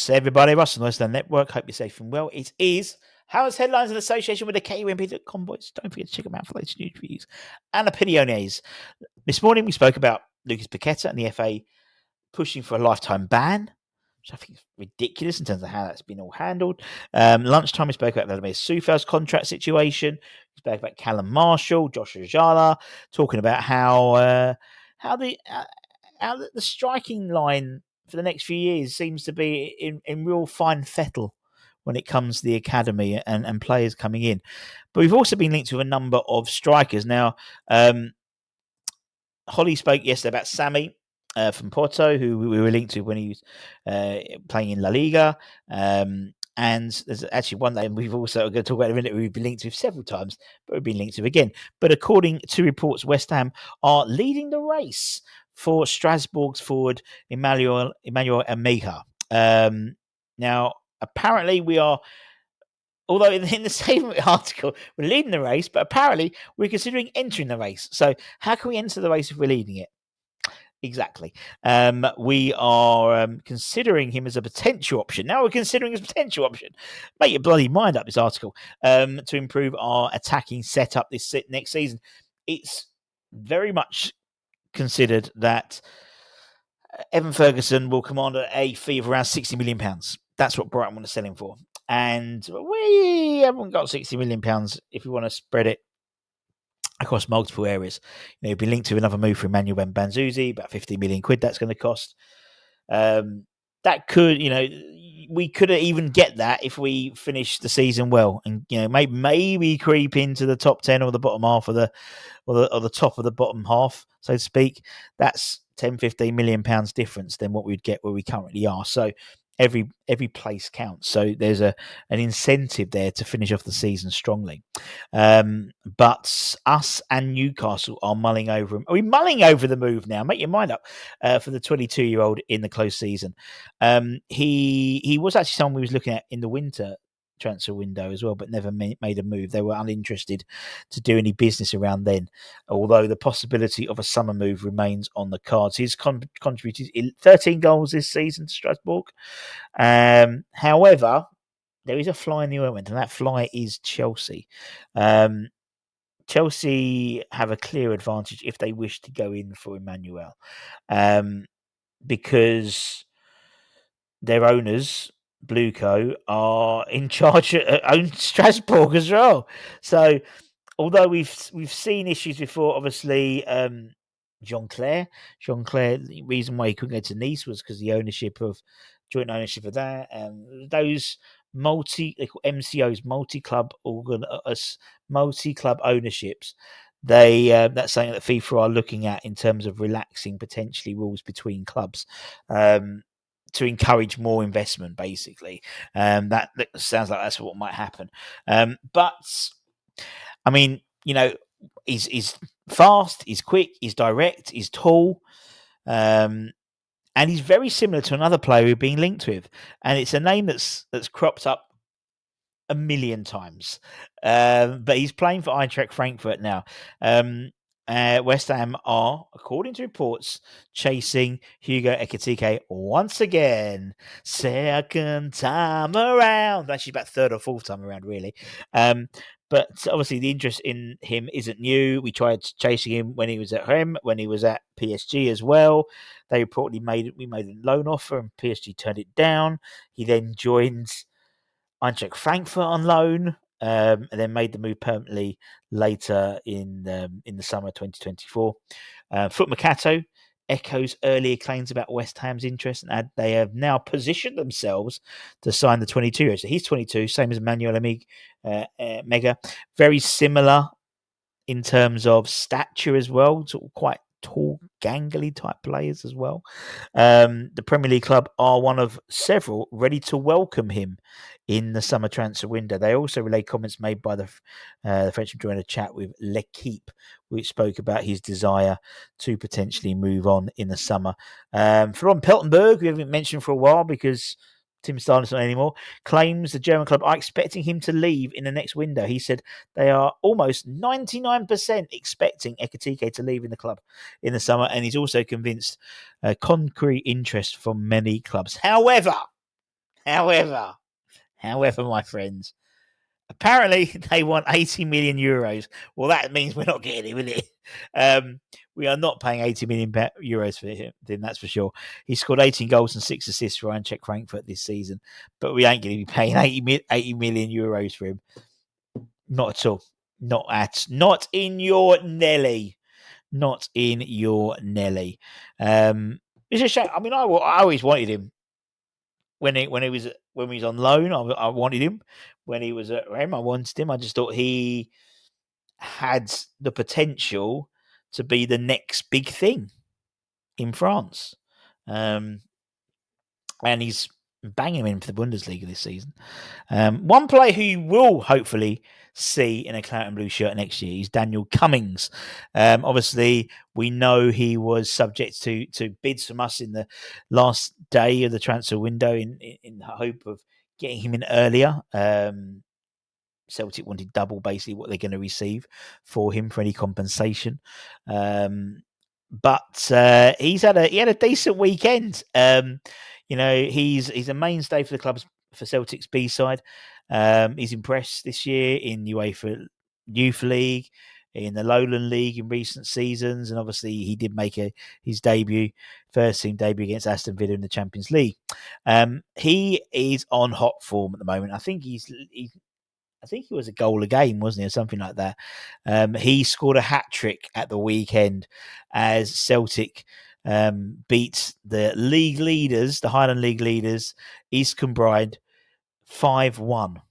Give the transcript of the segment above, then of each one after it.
Yes, everybody, Russell Western Network. Hope you're safe and well. It is Howard's Headlines in association with the KUMP.com boys. Don't forget to check them out for the latest news reviews and opiniones. This morning we spoke about Lucas Paqueta and the FA pushing for a lifetime ban, which I think is ridiculous in terms of how that's been all handled. Lunchtime we spoke about Vladimir Soufel's contract situation. We spoke about Callum Marshall, Josh Ajala, talking about how the striking line for the next few years seems to be in real fine fettle when it comes to the academy and players coming in. But we've also been linked to a number of strikers. Now, Holly spoke yesterday about Sammy from Porto, who we were linked to when he was playing in La Liga. And there's actually one name we've also going to talk about in a minute we've been linked to several times, but we've been linked to again. But according to reports, West Ham are leading the race for Strasbourg's forward Emmanuel Emegha. Now, apparently we are, although in the same article, we're leading the race, but apparently we're considering entering the race. So how can we enter the race if we're leading it? Exactly. We are considering him as a potential option. Now we're considering as a potential option. Make your bloody mind up, this article, to improve our attacking setup this next season. It's very much considered that Evan Ferguson will command a fee of around £60 million. That's what Brighton want to sell him for. And we haven't got £60 million if we want to spread it across multiple areas. It'd be linked to another move for Emmanuel Banzuzi, about 50 million quid that's going to cost. That could, we could even get that if we finish the season well, and maybe creep into the top 10 or the bottom half of the top of the bottom half, so to speak. That's 10-15 million pounds difference than what we'd get where we currently are. So every place counts. So there's an incentive there to finish off the season strongly. But us and Newcastle are mulling over. Are we mulling over the move now? Make your mind up for the 22-year-old in the close season. He was actually someone we was looking at in the winter transfer window as well, but never made a move. They were uninterested to do any business around then, although the possibility of a summer move remains on the cards. He's contributed 13 goals this season to Strasbourg. However, there is a fly in the ointment, and that fly is Chelsea. Chelsea have a clear advantage if they wish to go in for Emmanuel, because their owners, Blueco, are in charge, own Strasbourg as well. So, although we've seen issues before, obviously, Jean-Claire, the reason why he couldn't go to Nice was because the joint ownership of that, those MCOs, multi-club ownerships. That's something that FIFA are looking at in terms of relaxing potentially rules between clubs. To encourage more investment, basically. That sounds like that's what might happen. But I mean, he's fast, he's quick, he's direct, he's tall, and he's very similar to another player we've been linked with, and it's a name that's cropped up a million times. But he's playing for Eintracht Frankfurt now. West Ham are, according to reports, chasing Hugo Ekitike once again. Second time around. Actually, about third or fourth time around, really. But obviously, the interest in him isn't new. We tried chasing him when he was at home, when he was at PSG as well. They reportedly made a loan offer, and PSG turned it down. He then joined Eintracht Frankfurt on loan, and then made the move permanently later in the summer of 2024. Foot Mercato echoes earlier claims about West Ham's interest, and they have now positioned themselves to sign the 22-year-old. So he's 22, same as Emmanuel Emegha. Very similar in terms of stature as well, sort of quite tall, gangly type players as well. The Premier League club are one of several ready to welcome him in the summer transfer window. They also relayed comments made by the Frenchman during a chat with L'Equipe, which spoke about his desire to potentially move on in the summer. From Peltenberg, we haven't mentioned for a while because Tim Starlin's not anymore, claims the German club are expecting him to leave in the next window. He said they are almost 99% expecting Ekitike to leave in the club in the summer, and he's also convinced concrete interest from many clubs. However, However, my friends, apparently they want 80 million euros. Well, that means we're not getting him, is it? We are not paying 80 million euros for him, then that's for sure. He scored 18 goals and 6 assists for Eintracht Frankfurt this season, but we ain't going to be paying 80 million euros for him. Not at all. Not in your Nelly. Not in your Nelly. It's a shame. I mean, I always wanted him when he was on loan. I wanted him when he was at Rem. I wanted him. I just thought he had the potential to be the next big thing in France. And he's banging him in for the Bundesliga this season. One player who you will hopefully see in a claret and blue shirt next year is Daniel Cummings. Obviously, we know he was subject to bids from us in the last day of the transfer window in the hope of getting him in earlier. Celtic wanted double basically what they're going to receive for him for any compensation. But he had a decent weekend. He's a mainstay for the club's for Celtic's B side. He's impressed this year in UEFA Youth League, in the Lowland League in recent seasons, and obviously he did make his first team debut against Aston Villa in the Champions League. He is on hot form at the moment. I think I think he was a goal a game, wasn't he, or something like that. He scored a hat trick at the weekend as Celtic beat the league leaders, the Highland League leaders, East Cumbrian, 5-1.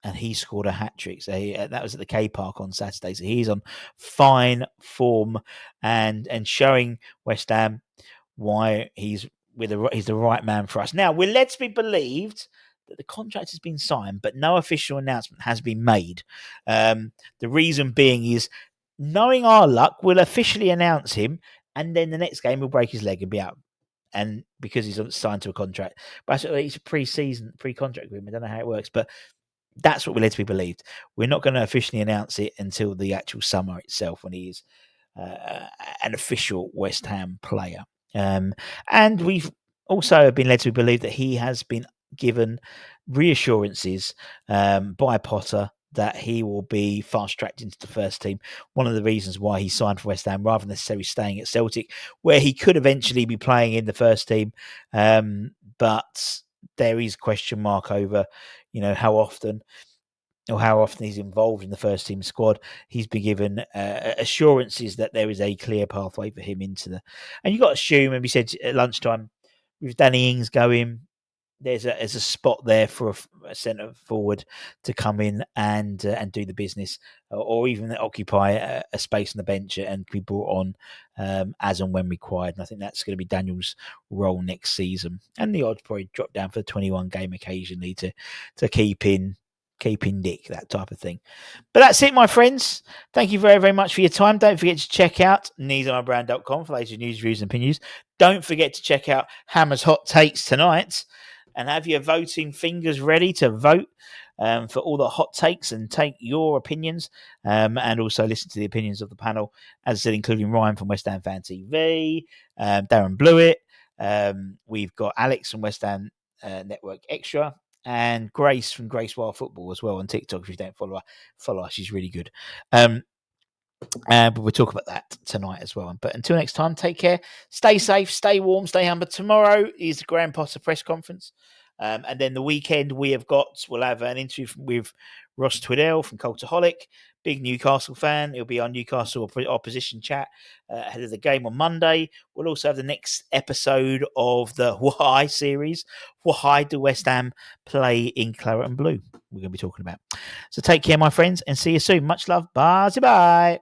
And he scored a hat trick. So that was at the K Park on Saturday. So he's on fine form and showing West Ham why he's the right man for us. Now, we're led to be believed that the contract has been signed, but no official announcement has been made. The reason being is, knowing our luck, we'll officially announce him, and then the next game he'll break his leg and be out. And because he's signed to a contract, but it's a pre-contract agreement. I don't know how it works, but that's what we're led to be believed. We're not going to officially announce it until the actual summer itself, when he is an official West Ham player. And we've also been led to believe that he has been given reassurances by Potter that he will be fast-tracked into the first team. One of the reasons why he signed for West Ham rather than necessarily staying at Celtic, where he could eventually be playing in the first team. But there is question mark over, how often he's involved in the first team squad. He's been given assurances that there is a clear pathway for him into the. And you've got to assume, and we said at lunchtime, with Danny Ings going, there's a spot there for a centre forward to come in and do the business, or even occupy a space on the bench and be brought on as and when required. And I think that's going to be Daniel's role next season. And the odds probably drop down for the 21 game occasionally to keep in Nick, that type of thing. But that's it, my friends. Thank you very, very much for your time. Don't forget to check out kneesonmybrand.com for latest news, reviews, and opinions. Don't forget to check out Hammer's Hot Takes tonight, and have your voting fingers ready to vote for all the hot takes and take your opinions, and also listen to the opinions of the panel, as I said, including Ryan from West Ham Fan TV, Darren Blewett. We've got Alex from West Ham Network Extra, and Grace from Grace Wild Football as well on TikTok. If you don't follow her, she's really good. But we'll talk about that tonight as well. But until next time, take care, stay safe, stay warm, stay humble. Tomorrow is the Graham Potter press conference. And then the weekend we'll have an interview with Ross Twiddell from Cultaholic, big Newcastle fan. It'll be our Newcastle opposition chat ahead of the game on Monday. We'll also have the next episode of the Why series. Why do West Ham play in claret and blue? We're going to be talking about. So take care, my friends, and see you soon. Much love. Bye.